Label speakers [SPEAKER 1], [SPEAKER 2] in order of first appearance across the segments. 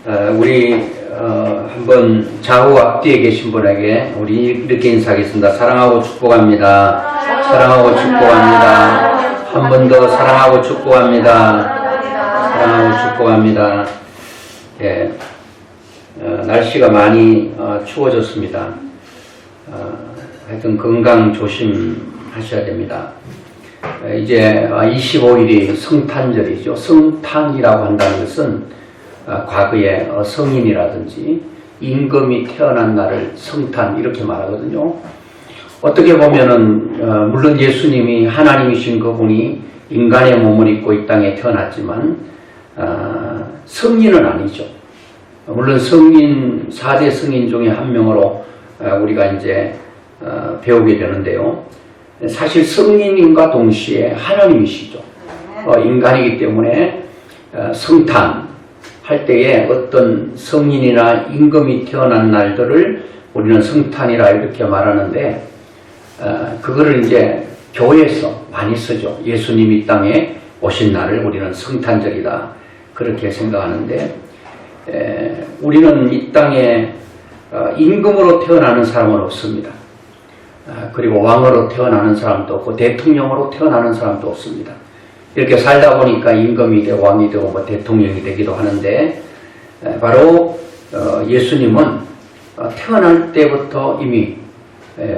[SPEAKER 1] 우리 한번 좌우 앞뒤에 계신 분에게 우리 이렇게 인사하겠습니다. 사랑하고 축복합니다. 사랑하고 축복합니다. 한 번 더 사랑하고 축복합니다. 사랑하고 축복합니다. 예, 날씨가 많이 추워졌습니다. 하여튼 건강 조심하셔야 됩니다. 이제 25일이 성탄절이죠. 성탄이라고 한다는 것은 과거에 성인이라든지 임금이 태어난 날을 성탄 이렇게 말하거든요. 어떻게 보면은 물론 예수님이 하나님이신 그분이 인간의 몸을 입고 이 땅에 태어났지만 성인은 아니죠. 물론 성인 4대 성인 중에 한 명으로 우리가 이제 배우게 되는데요. 사실 성인인과 동시에 하나님이시죠. 인간이기 때문에 성탄 할 때에 어떤 성인이나 임금이 태어난 날들을 우리는 성탄이라 이렇게 말하는데 그거를 이제 교회에서 많이 쓰죠. 예수님이 땅에 오신 날을 우리는 성탄절이다 그렇게 생각하는데 우리는 이 땅에 임금으로 태어나는 사람은 없습니다. 그리고 왕으로 태어나는 사람도 없고 대통령으로 태어나는 사람도 없습니다. 이렇게 살다 보니까 임금이 되고 왕이 되고 뭐 대통령이 되기도 하는데 바로 예수님은 태어날 때부터 이미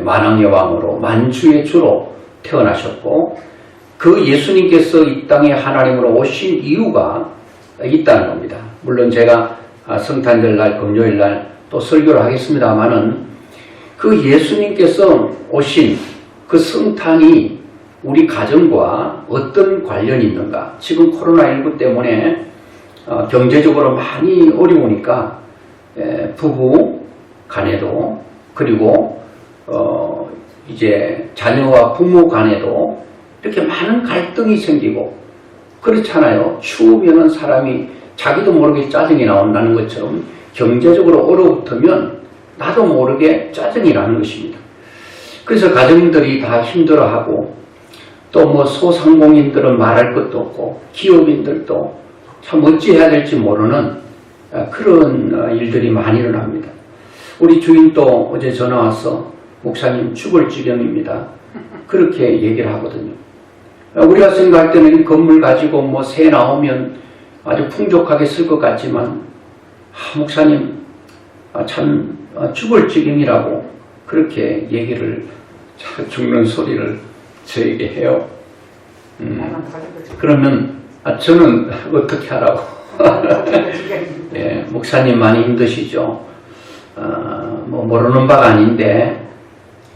[SPEAKER 1] 만왕의 왕으로 만주의 주로 태어나셨고 그 예수님께서 이 땅에 하나님으로 오신 이유가 있다는 겁니다. 물론 제가 성탄절 날 금요일 날 또 설교를 하겠습니다만은 그 예수님께서 오신 그 성탄이 우리 가정과 어떤 관련이 있는가? 지금 코로나19 때문에 경제적으로 많이 어려우니까 부부 간에도 그리고 이제 자녀와 부모 간에도 이렇게 많은 갈등이 생기고 그렇잖아요. 추우면은 사람이 자기도 모르게 짜증이 나온다는 것처럼 경제적으로 얼어붙으면 나도 모르게 짜증이 나는 것입니다. 그래서 가정들이 다 힘들어하고 또 뭐 소상공인들은 말할 것도 없고 기업인들도 참 어찌해야 될지 모르는 그런 일들이 많이 일어납니다. 우리 주인도 어제 전화 와서 목사님 죽을 지경입니다. 그렇게 얘기를 하거든요. 우리가 생각할 때는 이 건물 가지고 뭐 새 나오면 아주 풍족하게 쓸 것 같지만 목사님 참 죽을 지경이라고 그렇게 얘기를 죽는 소리를 저에게 해요. 그러면 저는 어떻게 하라고? 예, 목사님 많이 힘드시죠? 뭐 모르는 바가 아닌데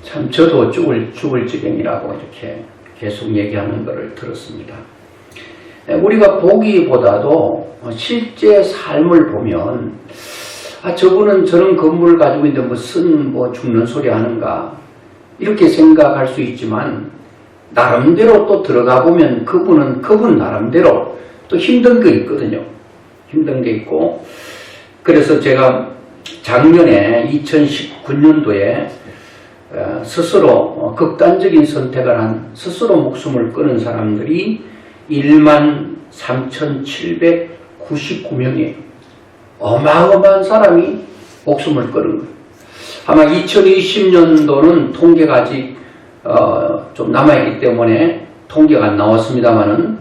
[SPEAKER 1] 참 저도 죽을 지경이라고 이렇게 계속 얘기하는 것을 들었습니다. 우리가 보기보다도 실제 삶을 보면 저분은 저런 건물을 가지고 있는데 무슨 뭐 죽는 소리 하는가 이렇게 생각할 수 있지만 나름대로 또 들어가 보면 그분 나름대로 또 힘든 게 있거든요. 힘든 게 있고 그래서 제가 작년에 2019년도에 스스로 극단적인 선택을 한 스스로 목숨을 끊은 사람들이 13,799명이에요. 어마어마한 사람이 목숨을 끊은 거예요. 아마 2020년도는 통계가 아직 좀 남아있기 때문에 통계가 안 나왔습니다만은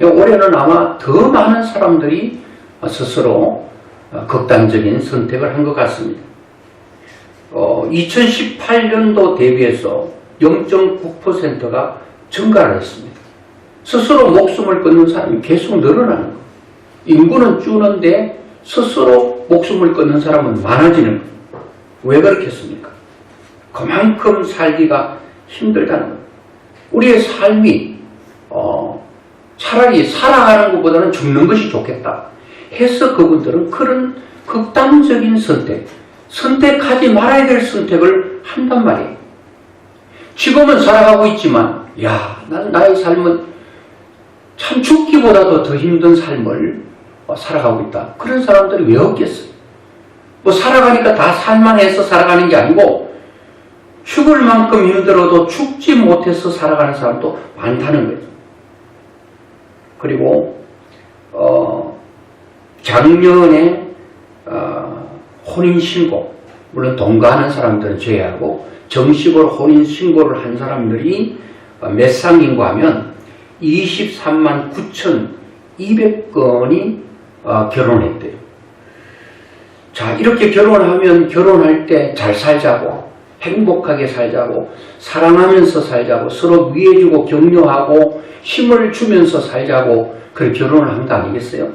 [SPEAKER 1] 올해는 아마 더 많은 사람들이 스스로 극단적인 선택을 한 것 같습니다. 2018년도 대비해서 0.9%가 증가를 했습니다. 스스로 목숨을 끊는 사람이 계속 늘어나는 거예요. 인구는 줄는데 스스로 목숨을 끊는 사람은 많아지는 거예요. 왜 그렇겠습니까? 그만큼 살기가 힘들다는 거예요. 우리의 삶이 차라리 살아가는 것보다는 죽는 것이 좋겠다 해서 그분들은 그런 극단적인 선택하지 말아야 될 선택을 한단 말이에요. 지금은 살아가고 있지만 나의 삶은 참 죽기보다도 더 힘든 삶을 살아가고 있다. 그런 사람들이 왜 없겠어요? 뭐 살아가니까 다 살만해서 살아가는 게 아니고 죽을 만큼 힘들어도 죽지 못해서 살아가는 사람도 많다는 거죠. 그리고 작년에 혼인신고, 물론 동거하는 사람들은 제외하고 정식으로 혼인신고를 한 사람들이 몇 상인고 하면 23만 9,200건이 결혼했대요. 자, 이렇게 결혼하면 결혼할 때 잘 살자고, 행복하게 살자고, 사랑하면서 살자고, 서로 위해주고 격려하고 힘을 주면서 살자고 그렇게 결혼을 한 거 아니겠어요?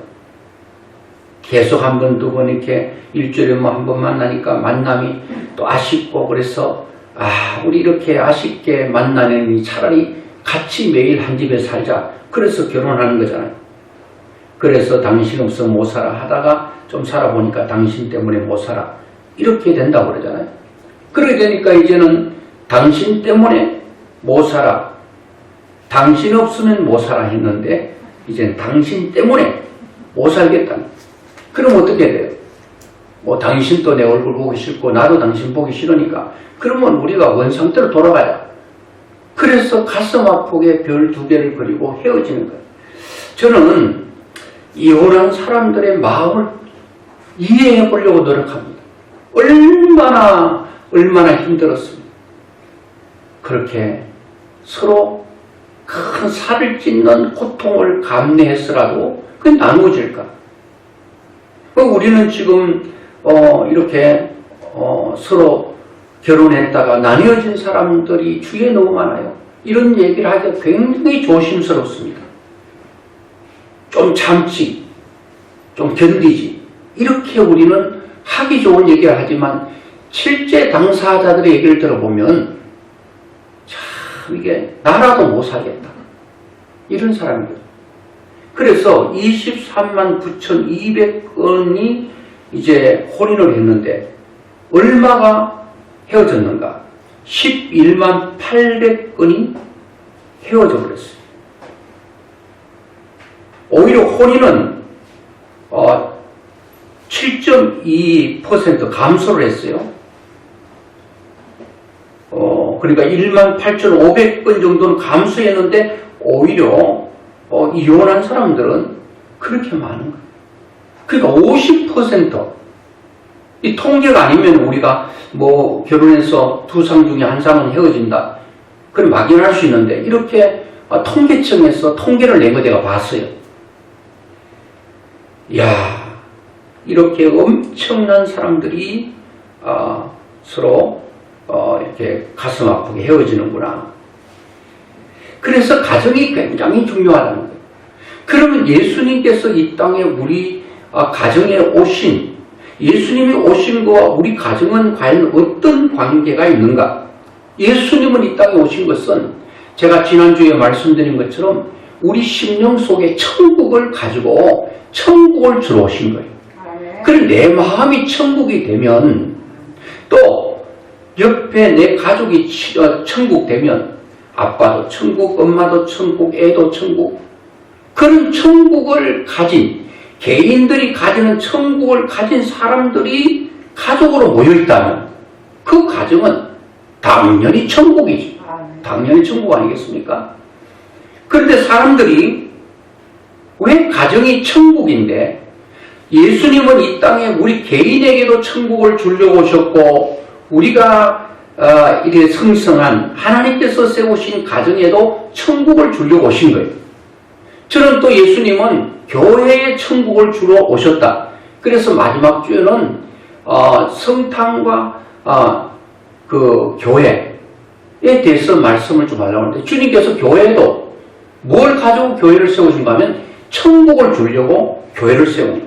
[SPEAKER 1] 계속 한 번, 두 번 이렇게 일주일에 뭐 한 번 만나니까 만남이 또 아쉽고 그래서 우리 이렇게 아쉽게 만나느니 차라리 같이 매일 한 집에 살자. 그래서 결혼하는 거잖아요. 그래서 당신 없어 못 살아 하다가 좀 살아보니까 당신 때문에 못 살아. 이렇게 된다고 그러잖아요. 그렇게 되니까 이제는 당신 때문에 못 살아. 당신 없으면 못 살아 했는데 이제는 당신 때문에 못 살겠다. 그럼 어떻게 돼요? 뭐 당신도 내 얼굴 보기 싫고 나도 당신 보기 싫으니까 그러면 우리가 원상태로 돌아가야. 그래서 가슴 아프게 별 2개를 그리고 헤어지는 거예요. 저는 이혼한 사람들의 마음을 이해해 보려고 노력합니다. 얼마나 힘들었습니다. 그렇게 서로 큰 살을 찢는 고통을 감내했으라도 그게 나누어질까? 우리는 지금 이렇게 서로 결혼했다가 나뉘어진 사람들이 주위에 너무 많아요. 이런 얘기를 하기가 굉장히 조심스럽습니다. 좀 참지, 좀 견디지. 이렇게 우리는 하기 좋은 얘기를 하지만 실제 당사자들의 얘기를 들어보면 참 이게 나라도 못 살겠다. 이런 사람들. 그래서 23만 9,200건이 이제 혼인을 했는데 얼마가 헤어졌는가? 11만 800건이 헤어져 버렸어요. 오히려 혼인은 7.2% 감소를 했어요. 그러니까 18,500건 정도는 감소했는데 오히려 이혼한 사람들은 그렇게 많은 거예요. 그러니까 50%. 이 통계가 아니면 우리가 뭐 결혼해서 2상 중에 1상은 헤어진다. 그럼 막연할 수 있는데 이렇게 통계청에서 통계를 낸 거 제가 봤어요. 이야, 이렇게 엄청난 사람들이 서로 이렇게 가슴 아프게 헤어지는구나. 그래서 가정이 굉장히 중요하다는 거예요. 그러면 예수님께서 이 땅에 우리 가정에 오신, 예수님이 오신 거와 우리 가정은 과연 어떤 관계가 있는가? 예수님은 이 땅에 오신 것은 제가 지난주에 말씀드린 것처럼 우리 심령 속에 천국을 가지고 천국을 주러 오신 거예요. 그리고 내 마음이 천국이 되면 또 옆에 내 가족이 천국 되면 아빠도 천국, 엄마도 천국, 애도 천국. 그런 천국을 가진, 개인들이 가지는 천국을 가진 사람들이 가족으로 모여있다면 그 가정은 당연히 천국이지. 당연히 천국 아니겠습니까? 그런데 사람들이 왜 가정이 천국인데 예수님은 이 땅에 우리 개인에게도 천국을 주려고 오셨고 우리가 이렇게 성성한 하나님께서 세우신 가정에도 천국을 주려고 오신 거예요. 저는 또 예수님은 교회에 천국을 주러 오셨다. 그래서 마지막 주에는 성탄과 그 교회에 대해서 말씀을 좀 하려고 하는데 주님께서 교회에도 뭘 가지고 교회를 세우신가 하면 천국을 주려고 교회를 세운 거예요.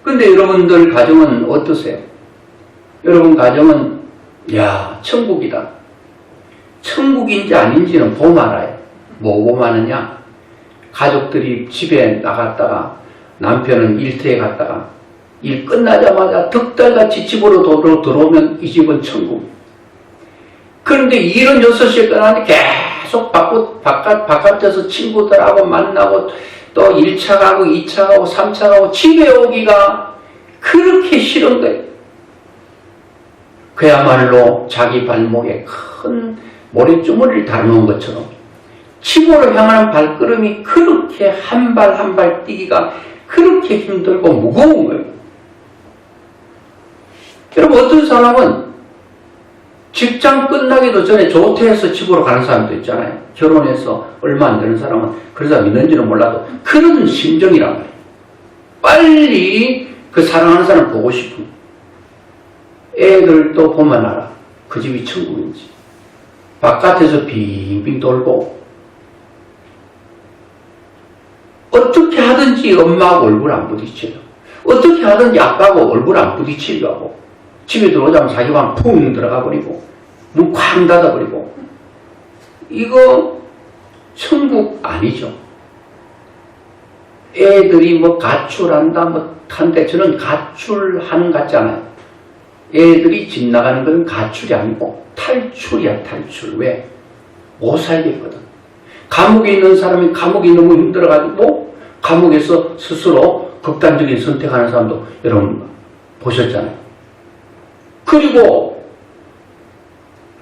[SPEAKER 1] 그런데 여러분들 가정은 어떠세요? 여러분 가정은 야, 천국이다. 천국인지 아닌지는 보면 알아요. 뭐 보면 아느냐? 가족들이 집에 나갔다가 남편은 일터에 갔다가 일 끝나자마자 덕달같이 집으로 들어오면 이 집은 천국. 그런데 일은 6시에 끝나는데 계속 바깥에서 친구들하고 만나고 또 1차 가고 2차 가고 3차 가고 집에 오기가 그렇게 싫은 거예요. 그야말로 자기 발목에 큰 모래주머니를 달아놓은 것처럼 집으로 향하는 발걸음이 그렇게 한 발 한 발 뛰기가 그렇게 힘들고 무거운 거예요. 여러분, 어떤 사람은 직장 끝나기도 전에 조퇴해서 집으로 가는 사람도 있잖아요. 결혼해서 얼마 안 되는 사람은 그런 사람 있는지는 몰라도 그런 심정이란 말이에요. 빨리 그 사랑하는 사람 보고 싶은 애들도 보면 알아. 그 집이 천국인지. 바깥에서 빙빙 돌고 어떻게 하든지 엄마하고 얼굴 안 부딪혀요. 어떻게 하든지 아빠하고 얼굴 안 부딪히려고 하고 집에 들어오자면 자기 방 푹 들어가 버리고 문 쾅 닫아 버리고 이거 천국 아니죠. 애들이 뭐 가출한다 뭐 한데 저는 가출하는 것 같지 않아요. 애들이 집 나가는 건 가출이 아니고 탈출이야, 탈출. 왜? 못 살겠거든. 감옥에 있는 사람이 감옥이 너무 힘들어가지고 감옥에서 스스로 극단적인 선택하는 사람도 여러분 보셨잖아요. 그리고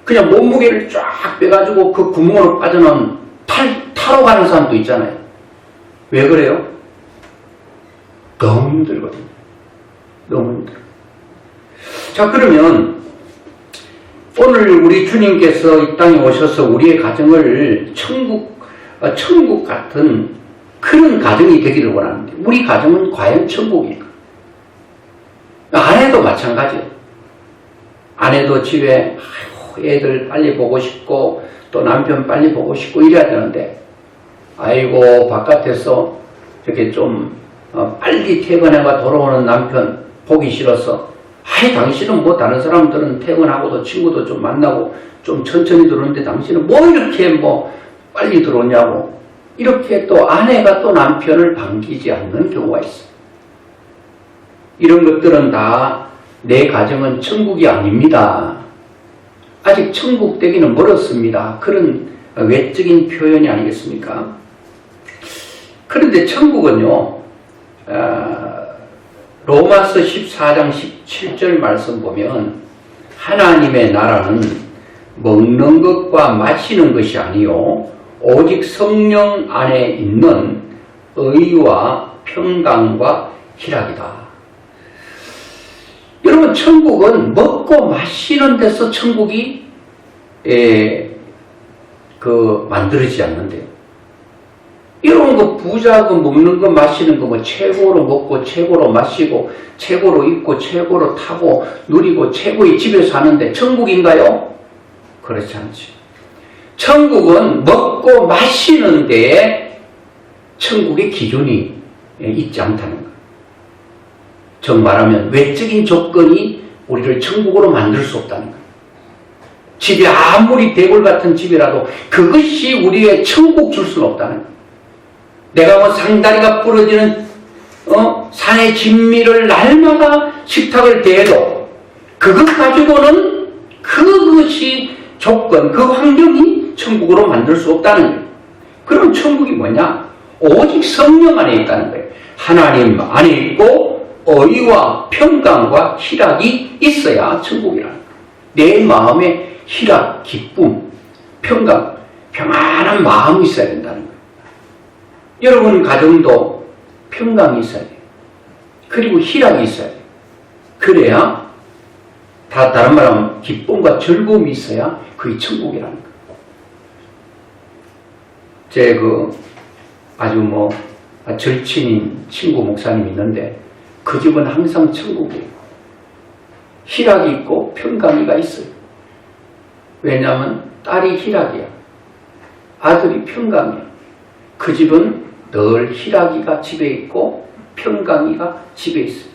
[SPEAKER 1] 그냥 몸무게를 쫙 빼가지고 그 구멍으로 빠져나온 타러 가는 사람도 있잖아요. 왜 그래요? 너무 힘들거든요. 너무 힘들어. 자, 그러면 오늘 우리 주님께서 이 땅에 오셔서 우리의 가정을 천국 같은 그런 가정이 되기를 원하는데 우리 가정은 과연 천국일까? 아내도 마찬가지예요. 아내도 집에 애들 빨리 보고 싶고 또 남편 빨리 보고 싶고 이래야 되는데 아이고 바깥에서 이렇게 좀 빨리 퇴근해가 돌아오는 남편 보기 싫어서 아이 당신은 뭐 다른 사람들은 퇴근하고도 친구도 좀 만나고 좀 천천히 들어오는데 당신은 뭐 이렇게 뭐 빨리 들어오냐고 이렇게 또 아내가 또 남편을 반기지 않는 경우가 있어요. 이런 것들은 다 내 가정은 천국이 아닙니다. 아직 천국 되기는 멀었습니다. 그런 외적인 표현이 아니겠습니까? 그런데 천국은요, 로마서 14장 17절 말씀 보면 하나님의 나라는 먹는 것과 마시는 것이 아니요 오직 성령 안에 있는 의와 평강과 희락이다. 여러분, 천국은 먹고 마시는 데서 천국이 만들어지지 않는데요. 이런 거 부자고 먹는 거 마시는 거 뭐 최고로 먹고 최고로 마시고 최고로 입고 최고로 타고 누리고 최고의 집에 사는데 천국인가요? 그렇지 않지. 천국은 먹고 마시는 데에 천국의 기준이 있지 않다는 거예요. 즉 말하면 외적인 조건이 우리를 천국으로 만들 수 없다는 거예요. 집이 아무리 대골 같은 집이라도 그것이 우리의 천국 줄 수는 없다는 거예요. 내가 뭐 상다리가 부러지는 산의 진미를 날마다 식탁을 대해도 그것 가지고는 그것이 조건, 그 환경이 천국으로 만들 수 없다는 거예요. 그럼 천국이 뭐냐? 오직 성령 안에 있다는 거예요. 하나님 안에 있고 의와 평강과 희락이 있어야 천국이라는 거예요. 내 마음에 희락, 기쁨, 평강, 평안한 마음이 있어야 된다는 거예요. 여러분 가정도 평강이 있어야 돼요. 그리고 희락이 있어야 돼요. 그래야 다른 말하면 기쁨과 즐거움이 있어야 그게 천국이라는 거예요. 제 아주 절친인 친구 목사님이 있는데 그 집은 항상 천국이에요. 희락이 있고 평강이가 있어요. 왜냐하면 딸이 희락이야. 아들이 평강이야. 그 집은 늘 희락이가 집에 있고 평강이가 집에 있어요.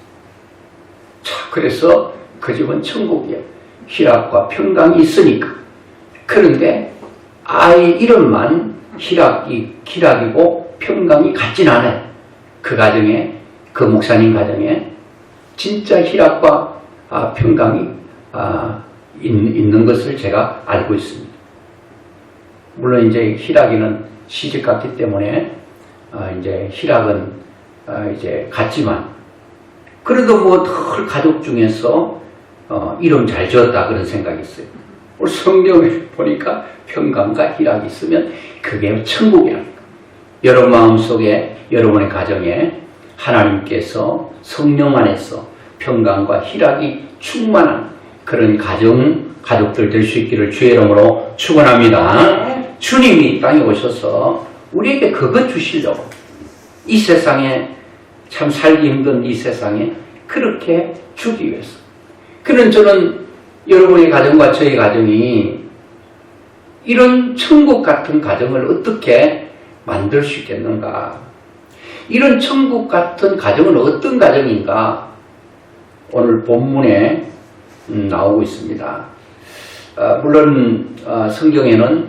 [SPEAKER 1] 자, 그래서 그 집은 천국이야. 희락과 평강이 있으니까. 그런데 아이 이름만 희락이고 평강이 같진 않아요. 그 가정에, 그 목사님 가정에 진짜 희락과 평강이 있는 것을 제가 알고 있습니다. 물론 이제 희락이는 시집 갔기 때문에 이제 희락은 이제 갔지만 그래도 늘 가족 중에서 이름 잘 지었다 그런 생각이 있어요. 오늘 성경에 보니까 평강과 희락이 있으면 그게 천국이라는 거예요. 여러분 마음속에 여러분의 가정에 하나님께서 성령 안에서 평강과 희락이 충만한 그런 가족들 될 수 있기를 주의 이름으로 축원합니다. 주님이 이 땅에 오셔서 우리에게 그것 주시려고 이 세상에 참 살기 힘든 이 세상에 그렇게 주기 위해서. 그는 저는 여러분의 가정과 저의 가정이 이런 천국 같은 가정을 어떻게 만들 수 있겠는가? 이런 천국 같은 가정은 어떤 가정인가? 오늘 본문에 나오고 있습니다. 물론 성경에는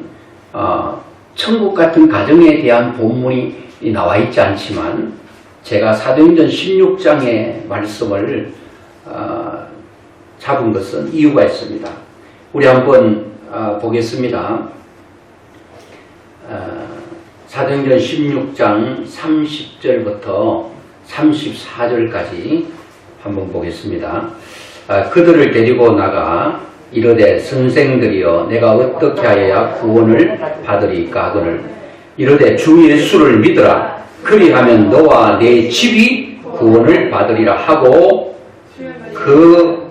[SPEAKER 1] 천국 같은 가정에 대한 본문이 나와 있지 않지만 제가 사도행전 16장의 말씀을 잡은 것은 이유가 있습니다. 우리 한번 보겠습니다. 사도행전 16장 30절부터 34절까지 한번 보겠습니다. 그들을 데리고 나가 이르되 선생들이여 내가 어떻게 하여야 구원을 받으리까 하거늘 이르되 주 예수를 믿으라 그리하면 너와 내 집이 구원을 받으리라 하고 그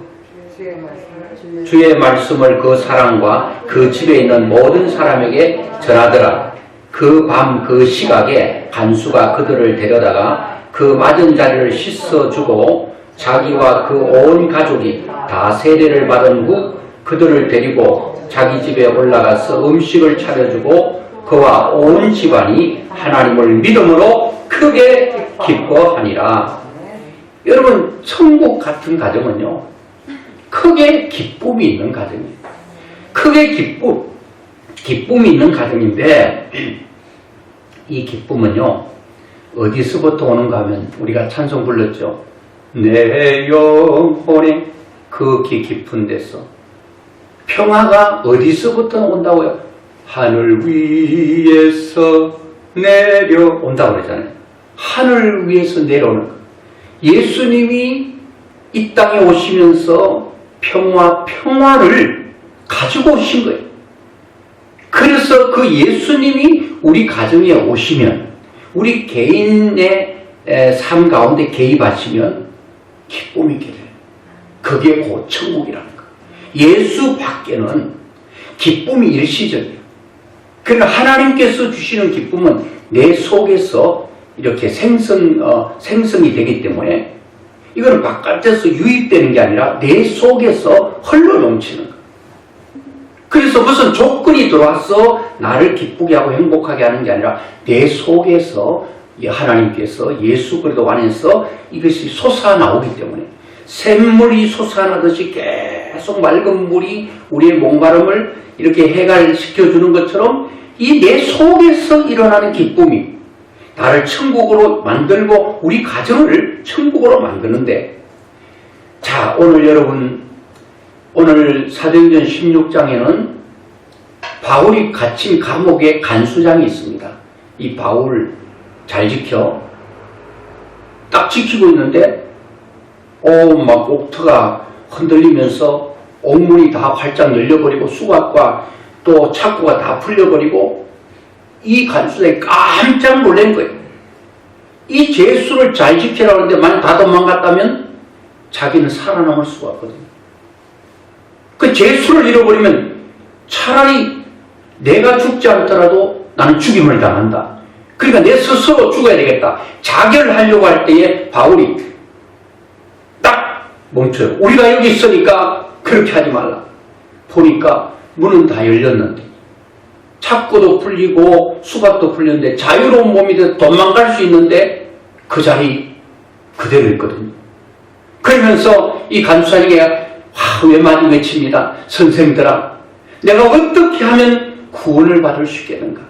[SPEAKER 1] 주의 말씀을 그 사람과 그 집에 있는 모든 사람에게 전하더라. 그 밤 그 시각에 간수가 그들을 데려다가 그 맞은 자리를 씻어주고 자기와 그 온 가족이 다 세례를 받은 후 그들을 데리고 자기 집에 올라가서 음식을 차려주고 그와 온 집안이 하나님을 믿음으로 크게 기뻐하니라. 여러분, 천국 같은 가정은요, 크게 기쁨이 있는 가정이에요. 크게 기쁨이 있는 가정인데, 이 기쁨은요, 어디서부터 오는가 하면, 우리가 찬송 불렀죠. 내 영혼의 그 깊은 데서. 평화가 어디서부터 온다고요? 하늘 위에서 내려온다고 그러잖아요. 하늘 위에서 내려오는 거. 예수님이 이 땅에 오시면서 평화를 가지고 오신 거예요. 그래서 그 예수님이 우리 가정에 오시면, 우리 개인의 삶 가운데 개입하시면 기쁨이 있게 돼요. 그게 곧 천국이라는 거. 예수 밖에는 기쁨이 일시적이에요. 그러나 하나님께서 주시는 기쁨은 내 속에서 이렇게 생성이 되기 때문에 이거는 바깥에서 유입되는 게 아니라 내 속에서 흘러 넘치는 거예요. 그래서 무슨 조건이 들어와서 나를 기쁘게 하고 행복하게 하는 게 아니라 내 속에서 하나님께서 예수 그리스도 안에서 이것이 솟아나오기 때문에 샘물이 솟아나듯이 계속 맑은 물이 우리의 목마름을 이렇게 해갈시켜주는 것처럼 이 내 속에서 일어나는 기쁨이 나를 천국으로 만들고 우리 가정을 천국으로 만드는데, 자, 오늘 여러분, 오늘 사도행전 16장에는 바울이 갇힌 감옥에 간수장이 있습니다. 이 바울 잘 지켜. 딱 지키고 있는데 막 옥터가 흔들리면서 옥문이 다 활짝 열려버리고 수갑과 또 착고가 다 풀려버리고 이 간수장이 깜짝 놀란 거예요. 이 죄수를 잘 지키라고 하는데 만약 다 도망갔다면 자기는 살아남을 수가 없거든요. 그 죄수를 잃어버리면 차라리 내가 죽지 않더라도 나는 죽임을 당한다. 그러니까 내 스스로 죽어야 되겠다. 자결하려고 할 때에 바울이 딱 멈춰요. 우리가 여기 있으니까 그렇게 하지 말라. 보니까 문은 다 열렸는데 착고도 풀리고 수갑도 풀렸는데 자유로운 몸이 돼서 도망갈 수 있는데 그 자리 그대로 있거든요. 그러면서 이 간수장에게 외마디 외칩니다. 선생들아, 내가 어떻게 하면 구원을 받을 수 있겠는가?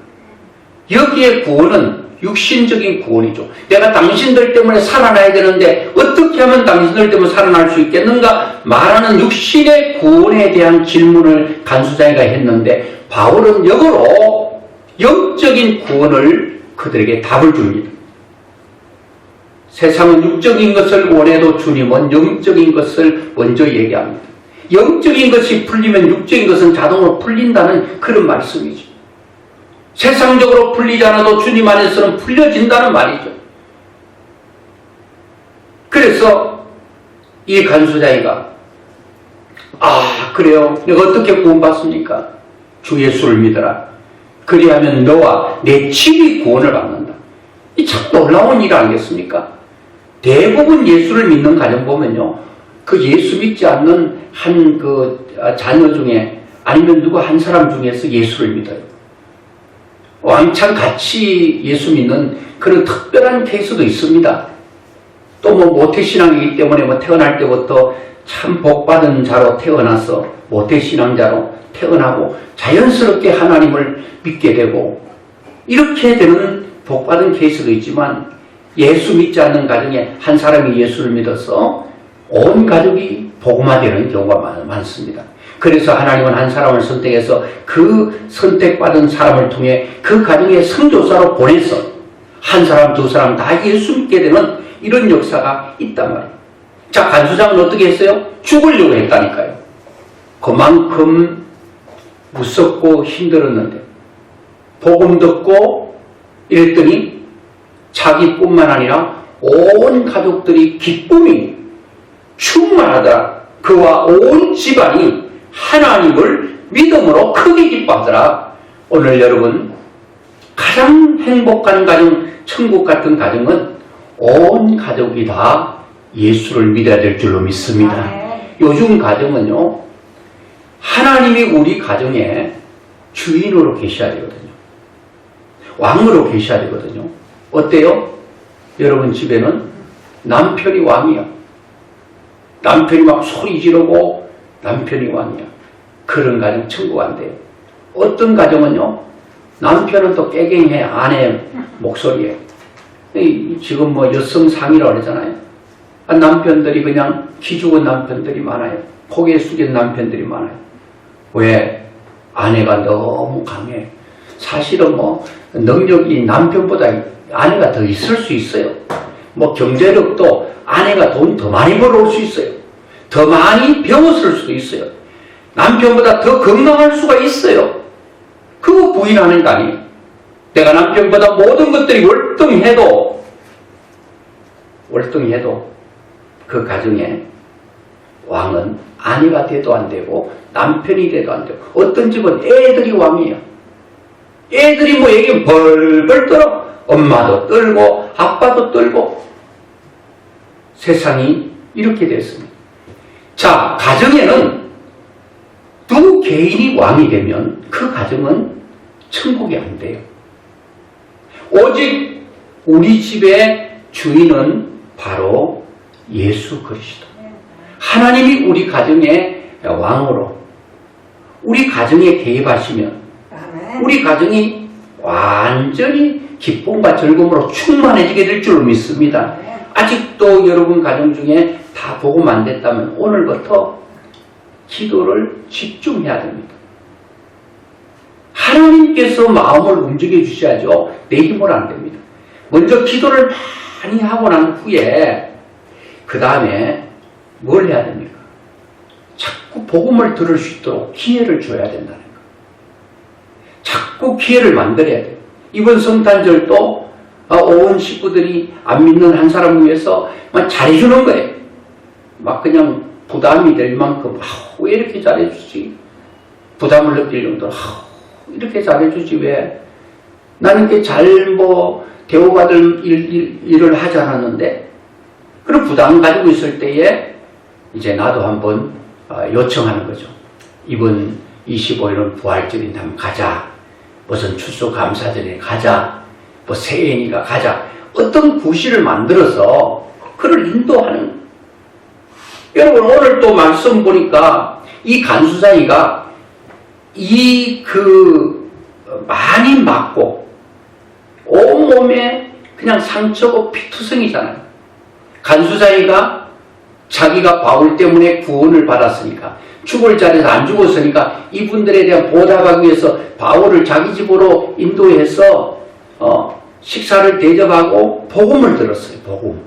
[SPEAKER 1] 여기에 구원은 육신적인 구원이죠. 내가 당신들 때문에 살아나야 되는데 어떻게 하면 당신들 때문에 살아날 수 있겠는가? 말하는 육신의 구원에 대한 질문을 간수장이가 했는데 바울은 역으로 영적인 구원을 그들에게 답을 줍니다. 세상은 육적인 것을 원해도 주님은 영적인 것을 먼저 얘기합니다. 영적인 것이 풀리면 육적인 것은 자동으로 풀린다는 그런 말씀이죠. 세상적으로 풀리지 않아도 주님 안에서는 풀려진다는 말이죠. 그래서 이 간수자이가 그래요. 내가 어떻게 구원받습니까? 주 예수를 믿어라. 그리하면 너와 내 집이 구원을 받는다. 이 참 놀라운 일 아니겠습니까? 대부분 예수를 믿는 가정 보면요, 그 예수 믿지 않는 한 자녀 중에 아니면 누구 한 사람 중에서 예수를 믿어요. 왕창 같이 예수 믿는 그런 특별한 케이스도 있습니다. 또 모태신앙이기 때문에 태어날 때부터 참 복받은 자로 태어나서 모태신앙자로 태어나고 자연스럽게 하나님을 믿게 되고 이렇게 되는 복받은 케이스도 있지만, 예수 믿지 않는 가정에 한 사람이 예수를 믿어서 온 가족이 복음화되는 경우가 많습니다. 그래서 하나님은 한 사람을 선택해서 그 선택받은 사람을 통해 그 가정의 선교사로 보내서 한 사람 두 사람 다 예수 믿게 되는 이런 역사가 있단 말이에요. 자, 간수장은 어떻게 했어요? 죽으려고 했다니까요. 그만큼 무섭고 힘들었는데 복음 듣고 이랬더니 자기뿐만 아니라 온 가족들이 기쁨이 충만하더라. 그와 온 집안이 하나님을 믿음으로 크게 기뻐하더라. 오늘 여러분, 가장 행복한 가정, 천국 같은 가정은 온 가족이 다 예수를 믿어야 될 줄로 믿습니다. 요즘 가정은요, 하나님이 우리 가정에 주인으로 계셔야 되거든요. 왕으로 계셔야 되거든요. 어때요? 여러분 집에는 남편이 왕이야. 남편이 막 소리 지르고 남편이 왕이야. 그런 가정 천국 안 돼요. 어떤 가정은요, 남편은 또 깨갱해. 아내 목소리에. 지금 여성상이라고 그러잖아요. 남편들이 그냥 기죽은 남편들이 많아요. 고개 숙인 남편들이 많아요. 왜? 아내가 너무 강해. 사실은 능력이 남편보다 아내가 더 있을 수 있어요. 경제력도 아내가 돈 더 많이 벌어올 수 있어요. 더 많이 배웠을 수도 있어요. 남편보다 더 건강할 수가 있어요. 그거 부인하는 거 아니에요. 내가 남편보다 모든 것들이 월등해도 그 가정에 왕은 아내가 돼도 안 되고 남편이 돼도 안 되고, 어떤 집은 애들이 왕이에요. 애들이 얘기하면 벌벌 떨어. 엄마도 떨고 아빠도 떨고. 세상이 이렇게 됐습니다. 자, 가정에는 누구 개인이 왕이 되면 그 가정은 천국이 안 돼요. 오직 우리 집의 주인은 바로 예수 그리스도. 하나님이 우리 가정의 왕으로 우리 가정에 개입하시면 우리 가정이 완전히 기쁨과 즐거움으로 충만해지게 될 줄 믿습니다. 아직도 여러분 가정 중에 다 복음 안 됐다면 오늘부터 기도를 집중해야 됩니다. 하나님께서 마음을 움직여 주셔야죠. 내 힘으로 안 됩니다. 먼저 기도를 많이 하고 난 후에 그 다음에 뭘 해야 됩니까? 자꾸 복음을 들을 수 있도록 기회를 줘야 된다는 거. 자꾸 기회를 만들어야 돼요. 이번 성탄절도 온 식구들이 안 믿는 한 사람을 위해서 막 잘해주는 거예요. 막 그냥 부담이 될 만큼 왜 이렇게 잘해주지? 부담을 느낄 정도로 이렇게 잘해주지 왜? 나는 이렇게 잘 대우받을 일을 하지 않았는데, 그런 부담을 가지고 있을 때에 이제 나도 한번 요청하는 거죠. 이번 25일은 부활절인데 한번 가자. 무슨 추수감사절에 가자. 새해니까 가자. 어떤 구실을 만들어서 그를 인도하는. 여러분 오늘 또 말씀 보니까 이 간수사이가 많이 맞고 온몸에 그냥 상처고 피투성이잖아요. 간수사이가 자기가 바울 때문에 구원을 받았으니까, 죽을 자리에서 안 죽었으니까 이분들에 대한 보답하기 위해서 바울을 자기 집으로 인도해서 식사를 대접하고 복음을 들었어요. 복음.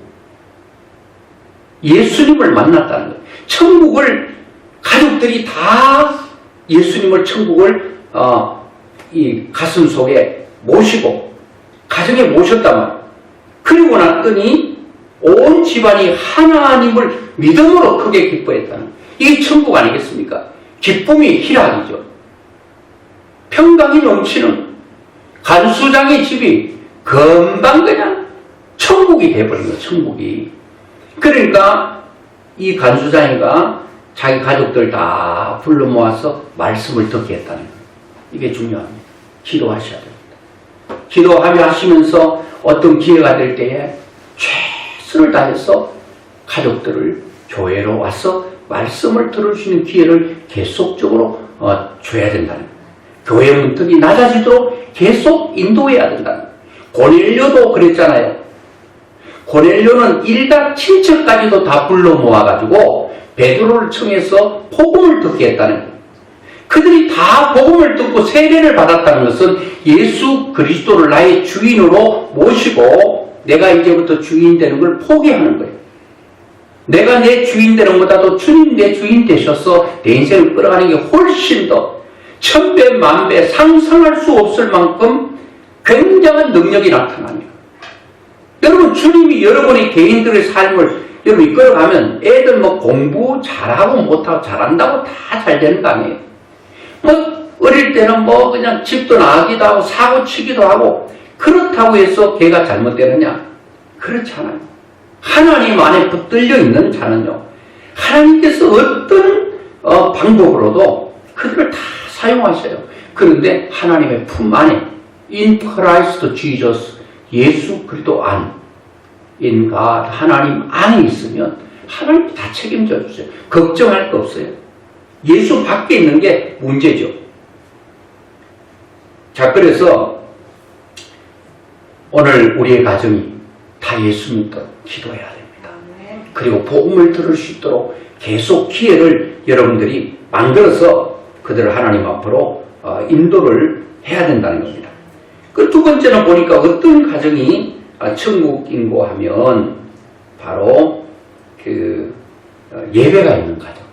[SPEAKER 1] 예수님을 만났다는 거예요. 천국을 가족들이 다 예수님을 천국을 이 가슴 속에 모시고 가정에 모셨단 말이에요. 그리고 났더니 온 집안이 하나님을 믿음으로 크게 기뻐했다는, 이게 천국 아니겠습니까? 기쁨이 희락이죠. 평강이 넘치는 간수장의 집이 금방 그냥 천국이 돼버린 거예요. 천국이. 그러니까 이 간수장이가 자기 가족들 다 불러 모아서 말씀을 듣게 했다는 거예요. 이게 중요합니다. 기도하셔야 됩니다. 기도하며 하시면서 어떤 기회가 될 때에 최선을 다해서 가족들을 교회로 와서 말씀을 들을 수 있는 기회를 계속적으로 줘야 된다는 거예요. 교회 문턱이 낮아지도록 계속 인도해야 된다는 거예요. 고넬료도 그랬잖아요. 고넬료는 일가 친척까지도 다 불러 모아가지고 베드로를 청해서 복음을 듣게 했다는 거예요. 그들이 다 복음을 듣고 세례를 받았다는 것은 예수 그리스도를 나의 주인으로 모시고 내가 이제부터 주인 되는 걸 포기하는 거예요. 내가 내 주인 되는 것보다도 주님 내 주인 되셔서 내 인생을 끌어가는 게 훨씬 더 천배 만배 상상할 수 없을 만큼 굉장한 능력이 나타납니다. 여러분, 주님이 여러분의 개인들의 삶을 여러분 이끌어가면 애들 뭐 공부 잘하고 못하고 잘한다고 다 잘 되는 거 아니에요? 뭐 어릴 때는 뭐 그냥 집도 나가기도 하고 사고 치기도 하고 그렇다고 해서 걔가 잘못되느냐? 그렇지 않아요. 하나님 안에 붙들려 있는 자는요, 하나님께서 어떤 방법으로도 그들을 다 사용하셔요. 그런데 하나님의 품 안에 in Christ Jesus, 예수 그리스도 안, in God, 하나님 안에 있으면 하나님이 다 책임져 주세요. 걱정할 거 없어요. 예수 밖에 있는 게 문제죠. 자, 그래서 오늘 우리의 가정이 다 예수 믿도록 기도해야 됩니다. 그리고 복음을 들을 수 있도록 계속 기회를 여러분들이 만들어서 그들을 하나님 앞으로 인도를 해야 된다는 겁니다. 그 두 번째는 보니까 어떤 가정이 천국인고 하면 바로 그 예배가 있는 가정.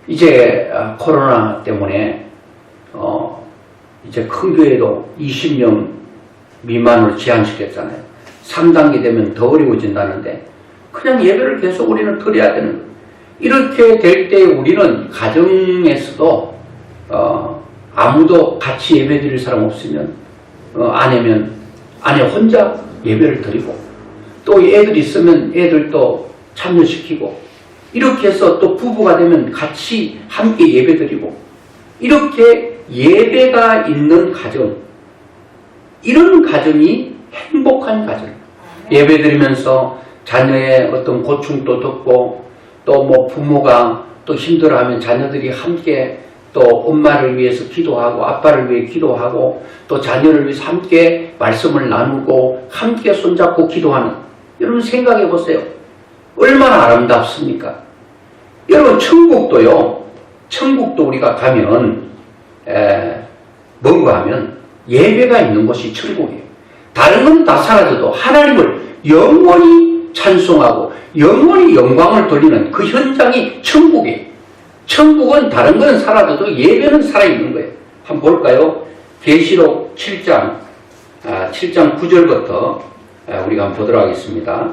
[SPEAKER 1] 이제 코로나 때문에 이제 큰 교회도 20명 미만으로 제한시켰잖아요. 3단계 되면 더 어려워진다는데 그냥 예배를 계속 우리는 드려야 되는 거예요. 이렇게 될 때 우리는 가정에서도 아무도 같이 예배 드릴 사람 없으면 아내 혼자 예배를 드리고 또 애들 있으면 애들도 참여시키고 이렇게 해서 또 부부가 되면 같이 함께 예배 드리고 이렇게 예배가 있는 가정, 이런 가정이 행복한 가정. 예배 드리면서 자녀의 어떤 고충도 듣고 또 뭐 부모가 또 힘들어하면 자녀들이 함께 또 엄마를 위해서 기도하고 아빠를 위해 기도하고 또 자녀를 위해서 함께 말씀을 나누고 함께 손잡고 기도하는, 여러분 생각해 보세요. 얼마나 아름답습니까? 여러분 천국도요, 천국도 우리가 가면 뭔가 하면 예배가 있는 곳이 천국이에요. 다른 건 다 사라져도 하나님을 영원히 찬송하고 영원히 영광을 돌리는 그 현장이 천국이에요. 천국은 다른 건 사라져도 예배는 살아있는 거예요. 한번 볼까요? 계시록 7장 9절부터 우리가 한번 보도록 하겠습니다.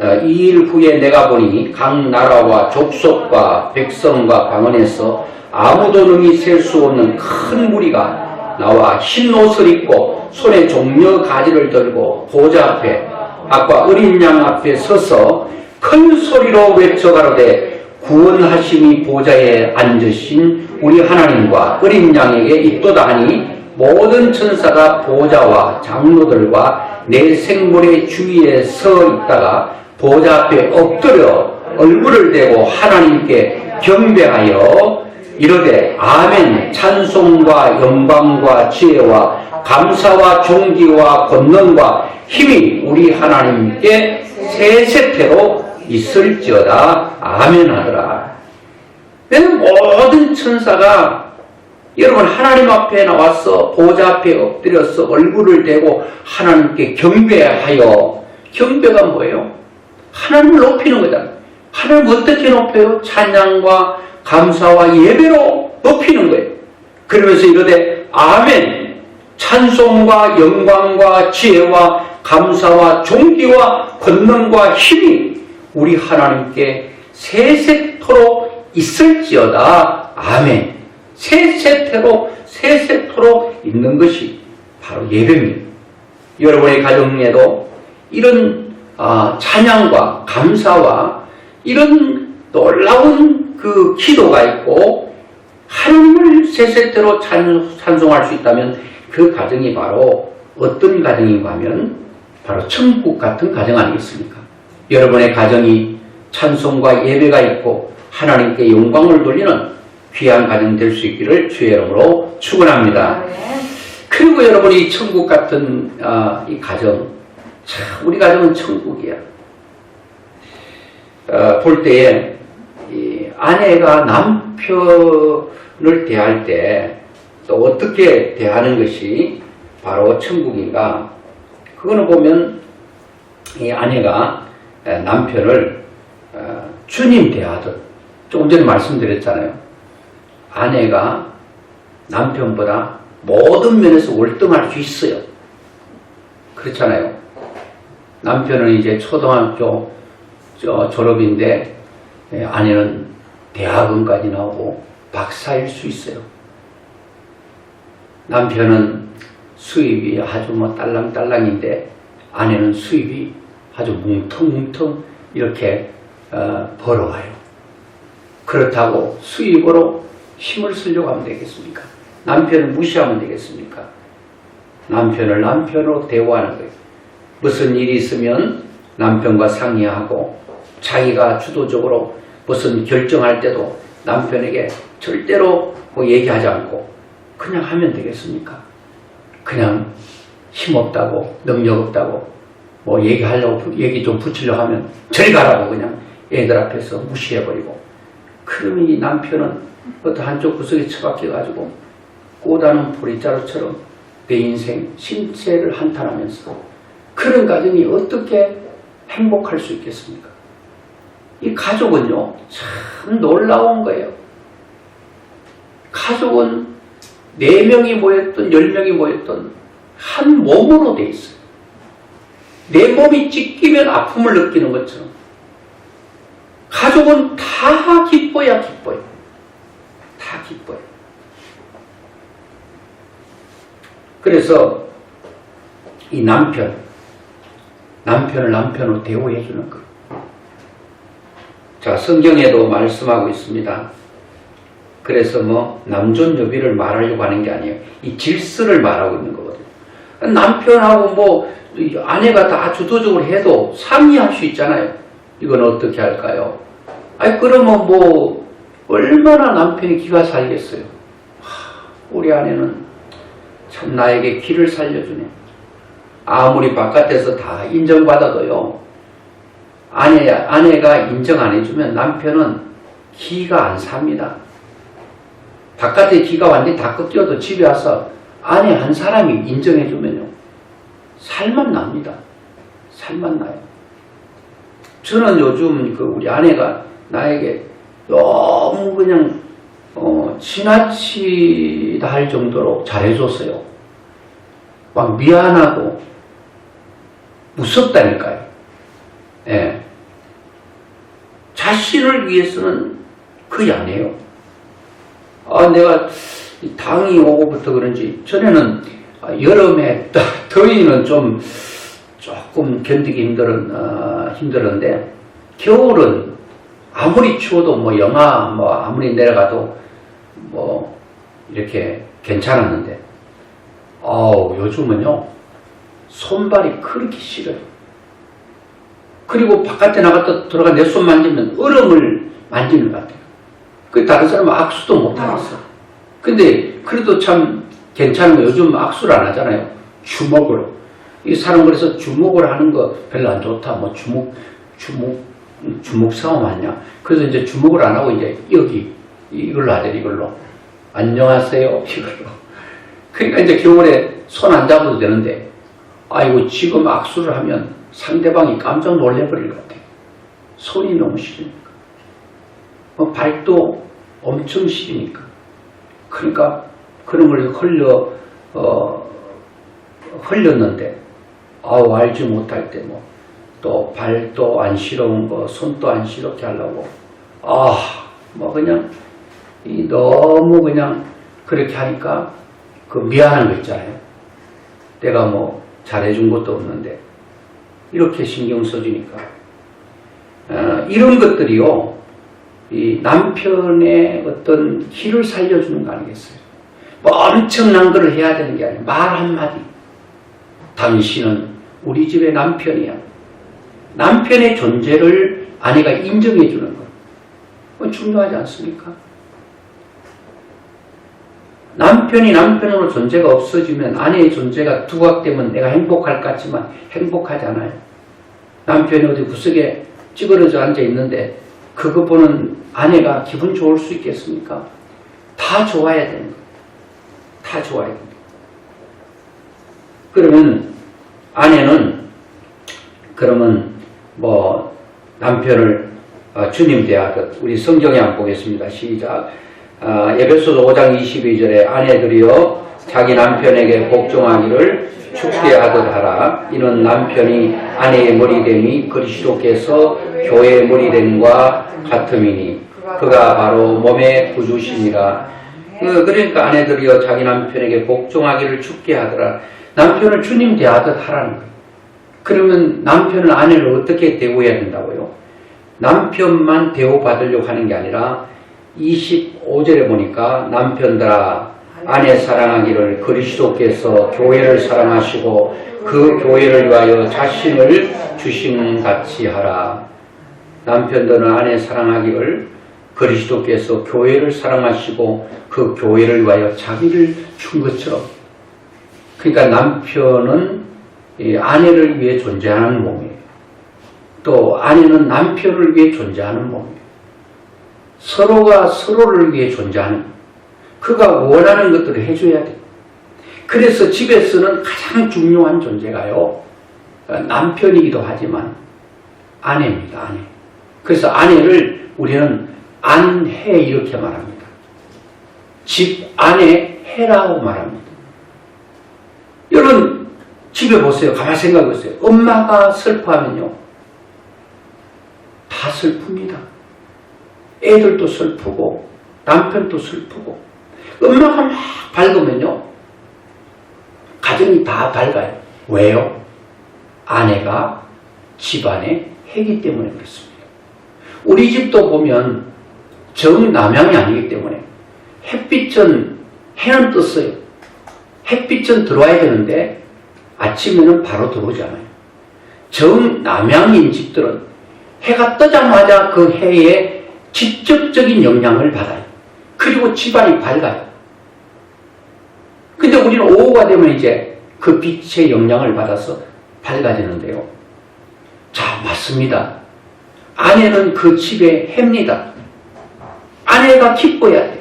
[SPEAKER 1] 2일 후에 내가 보니 각 나라와 족속과 백성과 방언에서 아무도 능히 셀 수 없는 큰 무리가 나와 흰 옷을 입고 손에 종려 가지를 들고 보좌 앞에 아까 어린 양 앞에 서서 큰 소리로 외쳐가로되 구원하심이 보좌에 앉으신 우리 하나님과 어린 양에게 있도다 하니 모든 천사가 보좌와 장로들과 내 생물의 주위에 서 있다가 보좌 앞에 엎드려 얼굴을 대고 하나님께 경배하여 이르되 아멘, 찬송과 영광과 지혜와 감사와 존귀와 권능과 힘이 우리 하나님께 세세태로 있을지어다. 아멘 하더라. 모든 천사가 여러분 하나님 앞에 나와서 보좌 앞에 엎드려서 얼굴을 대고 하나님께 경배하여, 경배가 뭐예요? 하나님을 높이는 거잖아요. 하나님을 어떻게 높여요? 찬양과 감사와 예배로 높이는 거예요. 그러면서 이르되 아멘, 찬송과 영광과 지혜와 감사와 존귀와 권능과 힘이 우리 하나님께 세세토록 있을지어다. 아멘. 세세토록 있는 것이 바로 예배입니다. 여러분의 가정에도 이런 찬양과 감사와 이런 놀라운 그 기도가 있고 하나님을 세세토록 찬송할 수 있다면 그 가정이 바로 어떤 가정인가 하면 바로 천국 같은 가정 아니겠습니까? 여러분의 가정이 찬송과 예배가 있고 하나님께 영광을 돌리는 귀한 가정 될 수 있기를 주의 이름으로 축원합니다. 그리고 여러분이 천국 같은 이 가정, 참 우리 가정은 천국이야. 볼 때에 이 아내가 남편을 대할 때 또 어떻게 대하는 것이 바로 천국인가? 그거는 보면 이 아내가 남편을 주님 대하듯, 조금 전에 말씀드렸잖아요. 아내가 남편보다 모든 면에서 월등할 수 있어요. 그렇잖아요. 남편은 이제 초등학교 졸업인데 아내는 대학원까지 나오고 박사일 수 있어요. 남편은 수입이 아주 딸랑딸랑인데 아내는 수입이 아주 뭉텅뭉텅 이렇게 벌어와요. 그렇다고 수입으로 힘을 쓰려고 하면 되겠습니까? 남편을 무시하면 되겠습니까? 남편을 남편으로 대우하는 거예요. 무슨 일이 있으면 남편과 상의하고 자기가 주도적으로 무슨 결정할 때도 남편에게 절대로 얘기하지 않고 그냥 하면 되겠습니까? 그냥 힘없다고 능력 없다고 얘기 좀 붙이려고 하면 저리 가라고 그냥 애들 앞에서 무시해버리고, 그러면 이 남편은 어떤 한쪽 구석에 처박혀가지고 꼬다는 보리자루처럼 내 인생 신체를 한탄하면서, 그런 가정이 어떻게 행복할 수 있겠습니까? 이 가족은요 참 놀라운 거예요. 가족은 4명이 모였던 10명이 모였던 한 몸으로 돼 있어요. 내 몸이 찢기면 아픔을 느끼는 것처럼 가족은 다 기뻐야 기뻐요. 다 기뻐요. 그래서 이 남편을 남편으로 대우해 주는 거예요. 자, 성경에도 말씀하고 있습니다. 그래서 남존여비를 말하려고 하는 게 아니에요. 이 질서를 말하고 있는 거거든요. 남편하고 아내가 다 주도적으로 해도 상의할 수 있잖아요. 이건 어떻게 할까요? 그러면 얼마나 남편이 기가 살겠어요. 우리 아내는 참 나에게 기를 살려주네. 아무리 바깥에서 다 인정받아도요, 아내가 인정 안 해주면 남편은 기가 안 삽니다. 바깥에 기가 완전히 다 꺾여도 집에 와서 아내 한 사람이 인정해주면요, 살만 납니다. 살만 나요. 저는 요즘 우리 아내가 나에게 너무 그냥 지나치다 할 정도로 잘해줬어요. 막 미안하고 무섭다니까요. 예. 자신을 위해서는 거의 안 해요. 내가 당이 오고부터 그런지 전에는 여름에 더위는 조금 견디기 힘들었는데 겨울은 아무리 추워도 영하 아무리 내려가도 이렇게 괜찮았는데 요즘은요 손발이 그렇게 시려요. 그리고 바깥에 나갔다 들어가 내 손 만지면 얼음을 만지는 것 같아요. 다른 사람은 악수도 못하겠어. 근데 그래도 참 괜찮은 거, 요즘 악수를 안 하잖아요. 주먹으로. 이 사람 그래서 주먹을 하는 거 별로 안 좋다. 주먹 싸움 아니냐. 그래서 이제 주먹을 안 하고 이제 이걸로 하죠. 이걸로. 안녕하세요. 이걸로. 그러니까 이제 겨울에 손 안 잡아도 되는데, 지금 악수를 하면 상대방이 깜짝 놀래버릴 것 같아요. 손이 너무 시리니까. 발도 엄청 시리니까. 그러니까 그런 걸 흘렸는데 알지 못할 때 또 발도 안 시러운 거, 손도 안 시럽게 하려고 그냥 너무 그냥 그렇게 하니까 그 미안한 거 있잖아요. 내가 잘해준 것도 없는데 이렇게 신경 써주니까 이런 것들이요, 이 남편의 어떤 기를 살려주는 거 아니겠어요? 엄청난 걸 해야 되는 게 아니라 말 한마디, 당신은 우리 집의 남편이야. 남편의 존재를 아내가 인정해 주는 거, 그건 중요하지 않습니까? 남편이 남편으로 존재가 없어지면 아내의 존재가 두각되면 내가 행복할 것 같지만 행복하지 않아요. 남편이 어디 구석에 찌그러져 앉아 있는데 그거 보는 아내가 기분 좋을 수 있겠습니까? 다 좋아야 되는 거예요. 다 좋아야 됩니다. 그러면 아내는 남편을 주님 대하듯, 우리 성경에 한번 보겠습니다. 시작. 에베소서 5장 22절에 아내들이여 자기 남편에게 복종하기를 죽게 하듯 하라. 이는 남편이 아내의 머리됨이 그리스도께서 교회의 머리됨과 같음이니 그가 바로 몸의 구주시니라. 그러니까 아내들이여 자기 남편에게 복종하기를 죽게 하더라. 남편을 주님 대하듯 하라는 거예요. 그러면 남편은 아내를 어떻게 대우해야 된다고요? 남편만 대우받으려고 하는 게 아니라 25절에 보니까 남편들아 아내 사랑하기를 그리스도께서 교회를 사랑하시고 그 교회를 위하여 자신을 주신 같이 하라. 남편들은 아내 사랑하기를 그리스도께서 교회를 사랑하시고 그 교회를 위하여 자기를 준 것처럼, 그러니까 남편은 아내를 위해 존재하는 몸이에요. 또 아내는 남편을 위해 존재하는 몸이에요. 서로가 서로를 위해 존재하는, 그가 원하는 것들을 해줘야 돼요. 그래서 집에서는 가장 중요한 존재가요, 남편이기도 하지만 아내입니다. 아내. 그래서 아내를 우리는 안해 이렇게 말합니다. 집 안에 해라고 말합니다. 여러분 집에 보세요. 가만히 생각해 보세요. 엄마가 슬퍼하면요 다 슬픕니다. 애들도 슬프고 남편도 슬프고, 엄마가 막 밝으면요 가정이 다 밝아요. 왜요? 아내가 집안에 해기 때문에 그렇습니다. 우리 집도 보면 정남향이 아니기 때문에 햇빛은, 해는 떴어요. 햇빛은 들어와야 되는데 아침에는 바로 들어오잖아요. 정남향인 집들은 해가 뜨자마자 그 해에 직접적인 영향을 받아요. 그리고 집안이 밝아요. 근데 우리는 오후가 되면 이제 그 빛의 영향을 받아서 밝아지는데요. 자, 맞습니다. 아내는 그 집의 해입니다. 아내가 기뻐야 돼요.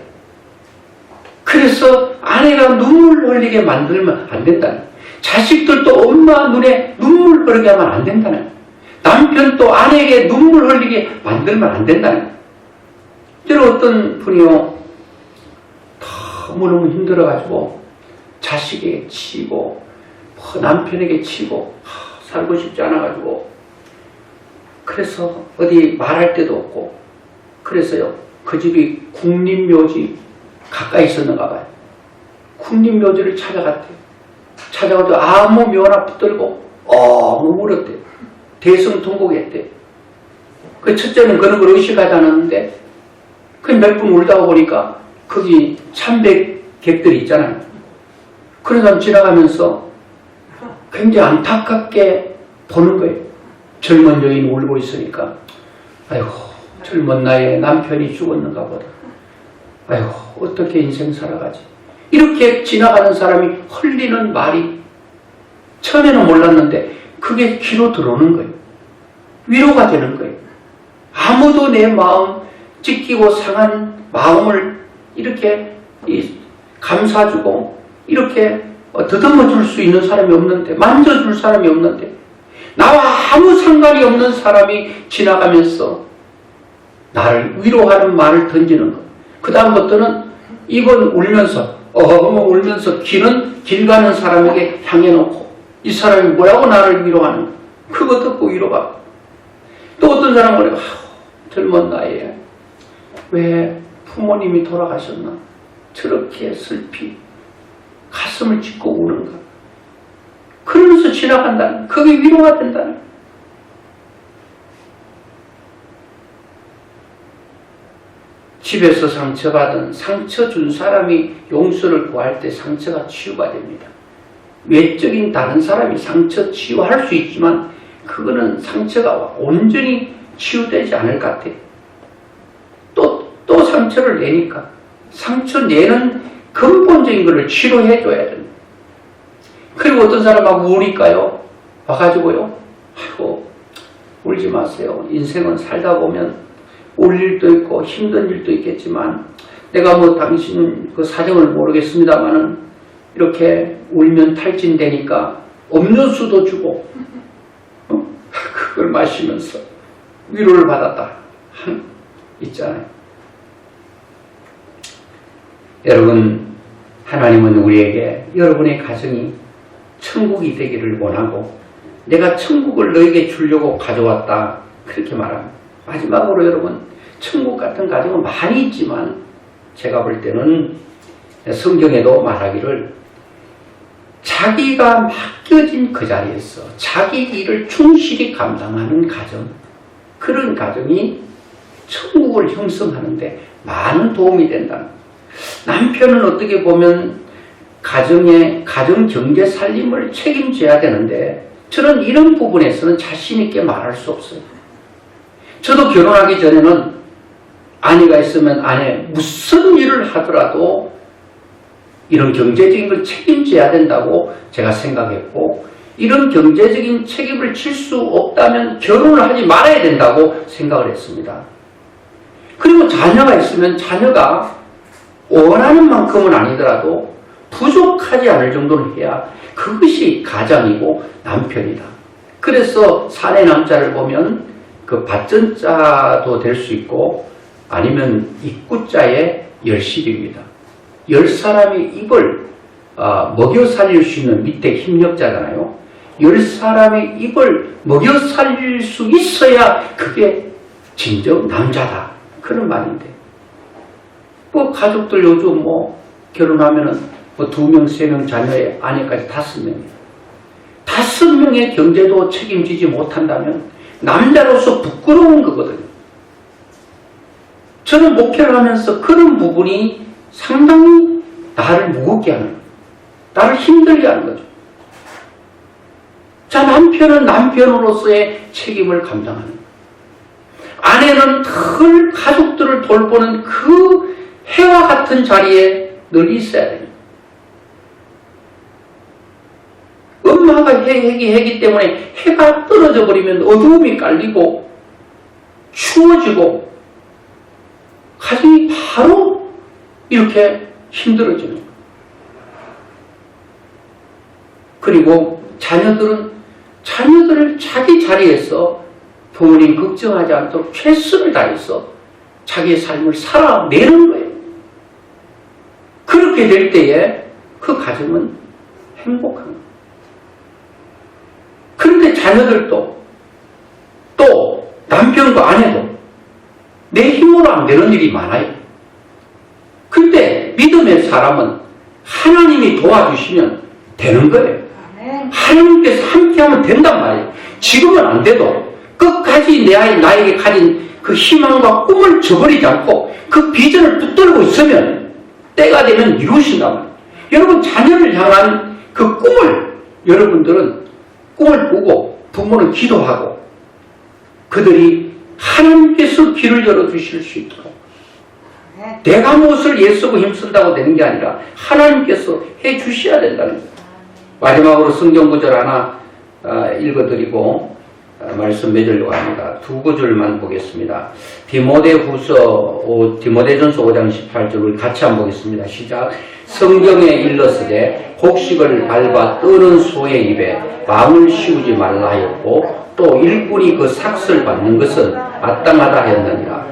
[SPEAKER 1] 그래서 아내가 눈물 흘리게 만들면 안 된다는, 자식들도 엄마 눈에 눈물 흐르게 하면 안 된다는, 남편도 아내에게 눈물 흘리게 만들면 안 된다는. 때로 어떤 분이요 너무너무 힘들어가지고 자식에게 치고 남편에게 치고 살고 싶지 않아가지고, 그래서 어디 말할 데도 없고, 그래서요 그 집이 국립묘지 가까이 있었는가 봐요. 국립묘지를 찾아갔대요. 찾아가서 아무 묘나 붙들고 너무 울었대요. 대성통곡했대요. 그 첫째는 그런 걸 의식하지 않았는데 그 몇 분 울다가 보니까 거기 참배객들이 있잖아요. 그런 사람 지나가면서 굉장히 안타깝게 보는 거예요. 젊은 여인이 울고 있으니까, 아이고 젊은 나이에 남편이 죽었는가 보다. 아이고 어떻게 인생 살아가지. 이렇게 지나가는 사람이 흘리는 말이 처음에는 몰랐는데 그게 귀로 들어오는 거예요. 위로가 되는 거예요. 아무도 내 마음 찢기고 상한 마음을 이렇게 감싸주고 이렇게 더듬어 줄 수 있는 사람이 없는데, 만져줄 사람이 없는데, 나와 아무 상관이 없는 사람이 지나가면서 나를 위로하는 말을 던지는 것. 그 다음부터는 이건 울면서 울면서 귀는 길 가는 사람에게 향해 놓고, 이 사람이 뭐라고 나를 위로하는, 그거 듣고 위로가. 또 어떤 사람은 그래요. 젊은 나이에 왜 부모님이 돌아가셨나? 저렇게 슬피 가슴을 찢고 우는가? 그러면서 지나간다는, 그게 위로가 된다는. 집에서 상처받은, 상처 준 사람이 용서를 구할 때 상처가 치유가 됩니다. 외적인 다른 사람이 상처 치유할 수 있지만 그거는 상처가 온전히 치유되지 않을 것 같아요. 또 상처를 내니까 상처 내는 근본적인 것을 치료해 줘야 됩니다. 그리고 어떤 사람하고 우니까요, 와가지고요, 아이고 울지 마세요. 인생은 살다 보면 울 일도 있고 힘든 일도 있겠지만 내가 뭐 당신 그 사정을 모르겠습니다만은 이렇게 울면 탈진되니까 음료수도 주고 그걸 마시면서 위로를 받았다 있잖아요. 여러분, 하나님은 우리에게 여러분의 가정이 천국이 되기를 원하고 내가 천국을 너에게 주려고 가져왔다 그렇게 말합니다. 마지막으로 여러분, 천국 같은 가정은 많이 있지만 제가 볼 때는 성경에도 말하기를 자기가 맡겨진 그 자리에서 자기 일을 충실히 감당하는 가정, 그런 가정이 천국을 형성하는데 많은 도움이 된다. 남편은 어떻게 보면 가정 경제 살림을 책임져야 되는데 저는 이런 부분에서는 자신 있게 말할 수 없어요. 저도 결혼하기 전에는 아내가 있으면 아내 무슨 일을 하더라도 이런 경제적인 걸 책임져야 된다고 제가 생각했고, 이런 경제적인 책임을 질 수 없다면 결혼을 하지 말아야 된다고 생각을 했습니다. 그리고 자녀가 있으면 자녀가 원하는 만큼은 아니더라도 부족하지 않을 정도는 해야 그것이 가장이고 남편이다. 그래서 사내 남자를 보면 그 밭전자도 될 수 있고 아니면 입구자의 열실입니다. 10사람이 입을 먹여 살릴 수 있는 밑에 힘력자잖아요. 10사람의 입을 먹여 살릴 수 있어야 그게 진정 남자다. 그런 말인데. 뭐 가족들 요즘 뭐 결혼하면은 뭐 2명, 3명 자녀의 아내까지 5명이에요. 5명의 경제도 책임지지 못한다면 남자로서 부끄러운 거거든요. 저는 목회를 하면서 그런 부분이 상당히 나를 무겁게 하는 거예요. 나를 힘들게 하는 거죠. 자, 남편은 남편으로서의 책임을 감당하는 거예요. 아내는 늘 가족들을 돌보는 그 해와 같은 자리에 늘 있어야 됩니다. 엄마가 해기 때문에 해가 떨어져 버리면 어두움이 깔리고 추워지고 가정이 바로 이렇게 힘들어지는 거예요. 그리고 자녀들을 자기 자리에서 부모님 걱정하지 않도록 최선을 다해서 자기의 삶을 살아내는 거예요. 그렇게 될 때에 그 가정은 행복한 거예요. 그런데 자녀들도 또 남편과 아내도 내 힘으로 안 되는 일이 많아요. 근데 믿음의 사람은 하나님이 도와주시면 되는 거예요. 하나님께서 함께하면 된단 말이에요. 지금은 안 돼도 끝까지 나에게 가진 그 희망과 꿈을 저버리지 않고 그 비전을 붙들고 있으면 때가 되면 이루신단 말이에요. 여러분, 자녀를 향한 그 꿈을 여러분들은 꿈을 꾸고 부모는 기도하고 그들이 하나님께서 길을 열어주실 수 있도록, 내가 무엇을 애쓰고 힘쓴다고 되는 게 아니라 하나님께서 해주셔야 된다는 거예요. 마지막으로 성경 구절 하나 읽어드리고 말씀 맺으려고 합니다. 2구절만 보겠습니다. 디모데전서 5장 18절을 같이 한번 보겠습니다. 시작. 성경에 일렀으되 곡식을 밟아 뜨는 소의 입에 망을 씌우지 말라 하였고 또 일꾼이 그 삭슬 받는 것은 마땅하다 하였느니라.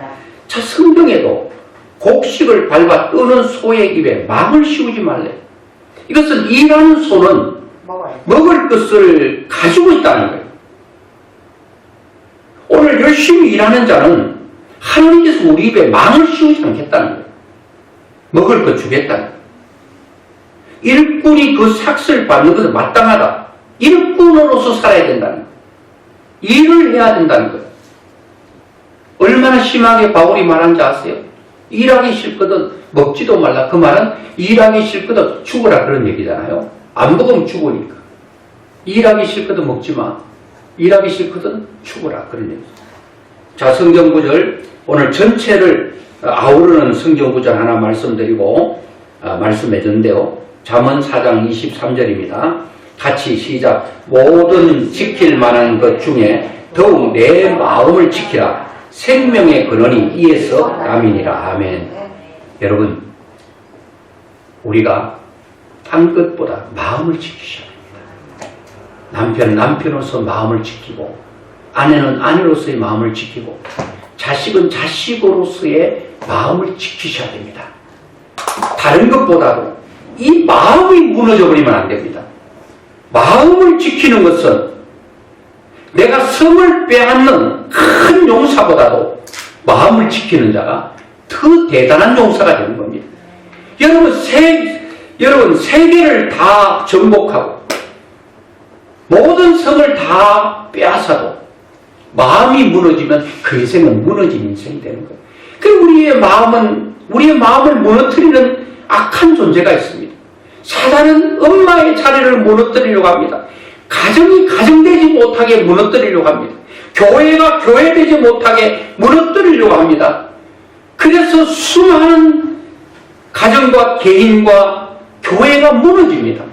[SPEAKER 1] 자, 성경에도 곡식을 밟아 뜨는 소의 입에 망을 씌우지 말래. 이것은 일하는 소는 먹을 것을 가지고 있다는 거예요. 오늘 열심히 일하는 자는 하나님께서 우리 입에 망을 씌우지 않겠다는 거예요. 먹을 것 주겠다는 거예요. 일꾼이 그 삭슬 받는 것은 마땅하다. 일꾼으로서 살아야 된다는 거예요. 일을 해야 된다는 거예요. 얼마나 심하게 바울이 말한지 아세요? 일하기 싫거든 먹지도 말라. 그 말은 일하기 싫거든 죽어라 그런 얘기잖아요. 안 먹으면 죽으니까. 일하기 싫거든 먹지 마. 일하기 싫거든 죽어라 그런 얘기. 자, 성경 구절 오늘 전체를 아우르는 성경 구절 하나 말씀드리고 말씀해 줬는데요. 잠언 4장 23절입니다. 같이 시작. 모든 지킬 만한 것 중에 더욱 내 마음을 지키라. 생명의 근원이 이에서 남이니라. 아멘. 여러분, 우리가 딴 것보다 마음을 지키셔야 됩니다. 남편은 남편으로서 마음을 지키고, 아내는 아내로서의 마음을 지키고, 자식은 자식으로서의 마음을 지키셔야 됩니다. 다른 것보다도 이 마음이 무너져 버리면 안 됩니다. 마음을 지키는 것은 내가 성을 빼앗는 큰 용사보다도 마음을 지키는 자가 더 대단한 용사가 되는 겁니다. 여러분 세계를 다 정복하고 모든 성을 다 빼앗아도 마음이 무너지면 그 인생은 무너진 인생이 되는 거예요. 그리고 우리의 마음을 무너뜨리는 악한 존재가 있습니다. 사단은 엄마의 자리를 무너뜨리려고 합니다. 가정이 가정되지 못하게 무너뜨리려고 합니다. 교회가 교회되지 못하게 무너뜨리려고 합니다. 그래서 수많은 가정과 개인과 교회가 무너집니다.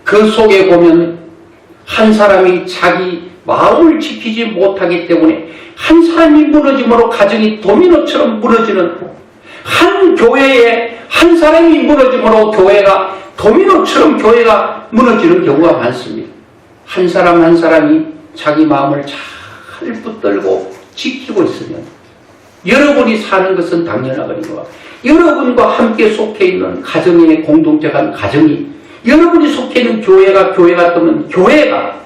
[SPEAKER 1] 그 속에 보면 한 사람이 자기 마음을 지키지 못하기 때문에 한 사람이 무너짐으로 가정이 도미노처럼 무너지는, 한 교회에 한 사람이 무너짐으로 교회가 도미노처럼 교회가 무너지는 경우가 많습니다. 한 사람 한 사람이 자기 마음을 잘 붙들고 지키고 있으면 여러분이 사는 것은 당연하거니와 여러분과 함께 속해 있는 가정의 공동체가 가정이, 여러분이 속해 있는 교회가 뜨면 교회가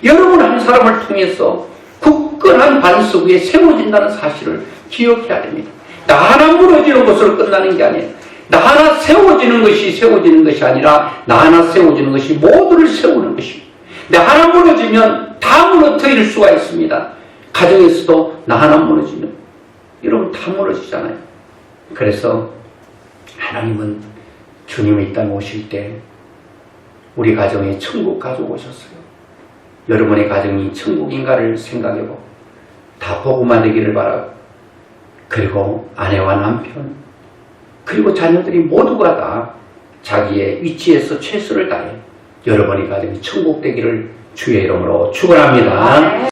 [SPEAKER 1] 여러분 한 사람을 통해서 굳건한 반석 위에 세워진다는 사실을 기억해야 됩니다. 나 하나 무너지는 것으로 끝나는 게 아니에요. 나 하나 세워지는 것이 아니라 나 하나 세워지는 것이 모두를 세우는 것입니다. 나 하나 무너지면 다 무너뜨릴 수가 있습니다. 가정에서도 나 하나 무너지면 여러분 다 무너지잖아요. 그래서 하나님은 주님이 이 땅에 오실 때 우리 가정에 천국 가지고 오셨어요. 여러분의 가정이 천국인가를 생각해보고 다 복음화 되기를 바라고, 그리고 아내와 남편 그리고 자녀들이 모두가 다 자기의 위치에서 최선을 다해 여러분의 가정이 천국 되기를 주의 이름으로 축원합니다.